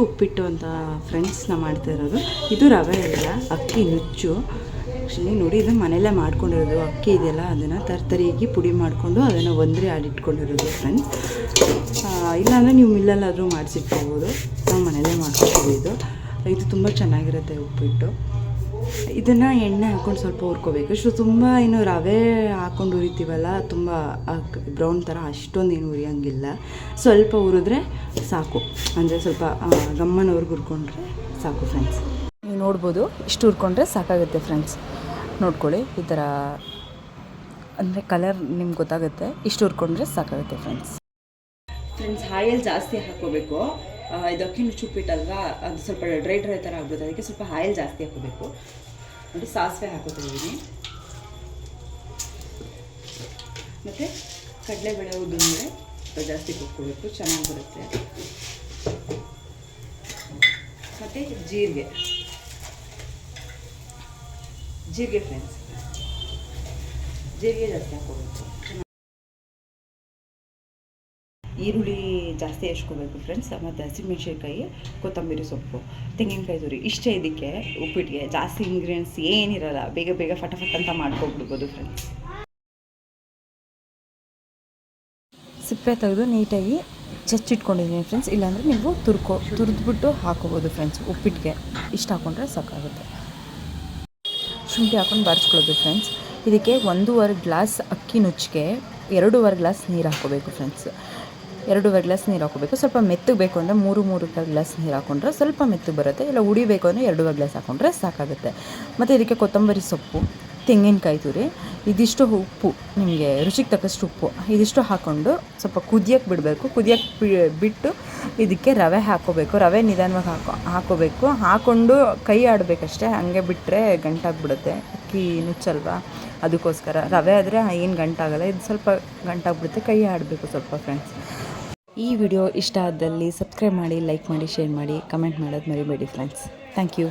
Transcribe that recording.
ಉಪ್ಪಿಟ್ಟು ಅಂತ ಫ್ರೆಂಡ್ಸ್ ನಾವು ಮಾಡ್ತಾ ಇರೋದು. ಇದು ರವೆ ಇಲ್ಲ, ಅಕ್ಕಿ ನುಚ್ಚು. ಆ್ಯಕ್ಚುಲಿ ನೋಡಿ, ಇದು ಮನೆಯಲ್ಲೇ ಮಾಡ್ಕೊಂಡಿರೋದು. ಅಕ್ಕಿ ಇದೆಯಲ್ಲ, ಅದನ್ನು ತರ್ತರಿಯಾಗಿ ಪುಡಿ ಮಾಡಿಕೊಂಡು ಅದನ್ನು ಒಂದ್ರೆ ಆಡಿಟ್ಕೊಂಡಿರೋದು ಫ್ರೆಂಡ್ಸ್. ಇಲ್ಲಾಂದರೆ ನೀವು ಮಿಲ್ಲಲ್ಲಾದರೂ ಮಾಡಿಸಿಟ್ಕೋಬೋದು. ನಾವು ಮನೆಯಲ್ಲೇ ಮಾಡ್ಕೊತೀವಿ. ಇದು ತುಂಬ ಚೆನ್ನಾಗಿರುತ್ತೆ ಉಪ್ಪಿಟ್ಟು. ಇದನ್ನು ಎಣ್ಣೆ ಹಾಕ್ಕೊಂಡು ಸ್ವಲ್ಪ ಹುರ್ಕೋಬೇಕು. ತುಂಬ ಏನು ರವೆ ಹಾಕ್ಕೊಂಡು ಹುರಿತೀವಲ್ಲ, ತುಂಬ ಬ್ರೌನ್ ಥರ ಅಷ್ಟೊಂದು ಏನು ಹುರಿಯೋಂಗಿಲ್ಲ. ಸ್ವಲ್ಪ ಹುರಿದ್ರೆ ಸಾಕು, ಅಂದರೆ ಸ್ವಲ್ಪ ಗಮ್ಮನವ್ರಿಗೆ ಹುರ್ಕೊಂಡ್ರೆ ಸಾಕು ಫ್ರೆಂಡ್ಸ್. ನೀವು ನೋಡ್ಬೋದು, ಇಷ್ಟು ಹುರ್ಕೊಂಡ್ರೆ ಸಾಕಾಗುತ್ತೆ ಫ್ರೆಂಡ್ಸ್. ನೋಡ್ಕೊಳ್ಳಿ, ಈ ಥರ ಅಂದರೆ ಕಲರ್ ನಿಮ್ಗೆ ಗೊತ್ತಾಗುತ್ತೆ. ಇಷ್ಟು ಹುರ್ಕೊಂಡ್ರೆ ಸಾಕಾಗುತ್ತೆ ಫ್ರೆಂಡ್ಸ್. ಆಯಿಲ್ ಜಾಸ್ತಿ ಹಾಕ್ಕೋಬೇಕು. ಇದು ಅಕ್ಕಿ ನುಚ್ಚು ಉಪ್ಪಿಟ್ಟಲ್ವಾ, ಅದು ಸ್ವಲ್ಪ ಡ್ರೈ ಥರ ಆಗ್ಬಿಡುತ್ತೆ. ಅದಕ್ಕೆ ಸ್ವಲ್ಪ ಆಯಿಲ್ ಜಾಸ್ತಿ ಹಾಕೋಬೇಕು. ನೋಡಿ, ಸಾಸಿವೆ ಹಾಕೋತಿದ್ದೀನಿ, ಮತ್ತು ಕಡಲೆಬೇಳೆ ಉದ್ದಿನಬೇಳೆ ಸ್ವಲ್ಪ ಜಾಸ್ತಿ ಕೊಟ್ಕೋಬೇಕು, ಚೆನ್ನಾಗಿ ಬರುತ್ತೆ. ಮತ್ತು ಜೀರಿಗೆ ಫ್ರೆಂಡ್ಸ್, ಜೀರಿಗೆ ಜಾಸ್ತಿ ಹಾಕೋಬೇಕು. ಈರುಳ್ಳಿ ಜಾಸ್ತಿ ಹಚ್ಕೋಬೇಕು ಫ್ರೆಂಡ್ಸ್. ಮತ್ತು ಹಸಿಮೆಣ್ಸಿನ್ಕಾಯಿ, ಕೊತ್ತಂಬರಿ ಸೊಪ್ಪು, ತೆಂಗಿನಕಾಯಿ ತುರಿ. ಇಷ್ಟೇ ಇದಕ್ಕೆ ಉಪ್ಪಿಟ್ಟಿಗೆ. ಜಾಸ್ತಿ ಇಂಗ್ರೀಡಿಯೆಂಟ್ಸ್ ಏನಿರಲ್ಲ. ಬೇಗ ಫಟಾಫಟ್ ಅಂತ ಮಾಡ್ಕೊಬಿಡ್ಬೋದು ಫ್ರೆಂಡ್ಸ್. ಸಿಪ್ಪೆ ತೆಗೆದು ನೀಟಾಗಿ ಚಚ್ಚಿಟ್ಕೊಂಡಿದ್ದೀನಿ ಫ್ರೆಂಡ್ಸ್. ಇಲ್ಲಾಂದರೆ ನೀವು ತುರಿದ್ಬಿಟ್ಟು ಹಾಕೋಬೋದು ಫ್ರೆಂಡ್ಸ್. ಉಪ್ಪಿಟ್ಟಿಗೆ ಇಷ್ಟು ಹಾಕ್ಕೊಂಡ್ರೆ ಸಾಕಾಗುತ್ತೆ. ಶುಂಠಿ ಹಾಕ್ಕೊಂಡು ಬಾರಿಸ್ಕೊಳ್ಳೋದು ಫ್ರೆಂಡ್ಸ್. ಇದಕ್ಕೆ 1.5 ಗ್ಲಾಸ್ ಅಕ್ಕಿ ನುಚ್ಚಿಗೆ 2.5 ಗ್ಲಾಸ್ ನೀರು ಹಾಕ್ಕೋಬೇಕು ಫ್ರೆಂಡ್ಸ್. 2.5 ಗ್ಲಾಸ್ ನೀರು ಹಾಕೋಬೇಕು. ಸ್ವಲ್ಪ ಮೆತ್ತಗೆ ಬೇಕು ಅಂದರೆ 3 ಗ್ಲಾಸ್ ನೀರು ಹಾಕ್ಕೊಂಡ್ರೆ ಸ್ವಲ್ಪ ಮೆತ್ತಗೆ ಬರುತ್ತೆ. ಇಲ್ಲ ಉಡಿಬೇಕು ಅಂದರೆ 2.5 ಗ್ಲಾಸ್ ಹಾಕ್ಕೊಂಡ್ರೆ ಸಾಕಾಗುತ್ತೆ. ಮತ್ತು ಇದಕ್ಕೆ ಕೊತ್ತಂಬರಿ ಸೊಪ್ಪು, ತೆಂಗಿನಕಾಯಿ ತುರಿ, ಇದಿಷ್ಟು ಉಪ್ಪು, ನಿಮಗೆ ರುಚಿಗೆ ತಕ್ಕಷ್ಟು ಉಪ್ಪು, ಇದಿಷ್ಟು ಹಾಕ್ಕೊಂಡು ಸ್ವಲ್ಪ ಕುದಿಯೋಕ್ಕೆ ಬಿಡಬೇಕು. ಬಿಟ್ಟು ಇದಕ್ಕೆ ರವೆ ಹಾಕ್ಕೋಬೇಕು. ರವೆ ನಿಧಾನವಾಗಿ ಹಾಕ್ಕೋಬೇಕು. ಹಾಕ್ಕೊಂಡು ಕೈ ಆಡಬೇಕಷ್ಟೇ. ಹಾಗೆ ಬಿಟ್ಟರೆ ಗಂಟಾಗ್ಬಿಡುತ್ತೆ. ಅಕ್ಕಿ ನುಚ್ಚಲ್ವಾ, ಅದಕ್ಕೋಸ್ಕರ. ರವೆ ಆದರೆ ಏನು ಗಂಟಾಗಲ್ಲ. ಇದು ಸ್ವಲ್ಪ ಗಂಟಾಗ್ಬಿಡುತ್ತೆ. ಕೈ ಆಡಬೇಕು ಸ್ವಲ್ಪ ಫ್ರೆಂಡ್ಸ್. ಈ ವಿಡಿಯೋ ಇಷ್ಟ ಆದಲ್ಲಿ ಸಬ್ಸ್ಕ್ರೈಬ್ ಮಾಡಿ, ಲೈಕ್ ಮಾಡಿ, ಶೇರ್ ಮಾಡಿ, ಕಮೆಂಟ್ ಮಾಡೋದು ಮರಿಬೇಡಿ ಫ್ರೆಂಡ್ಸ್. Thank you.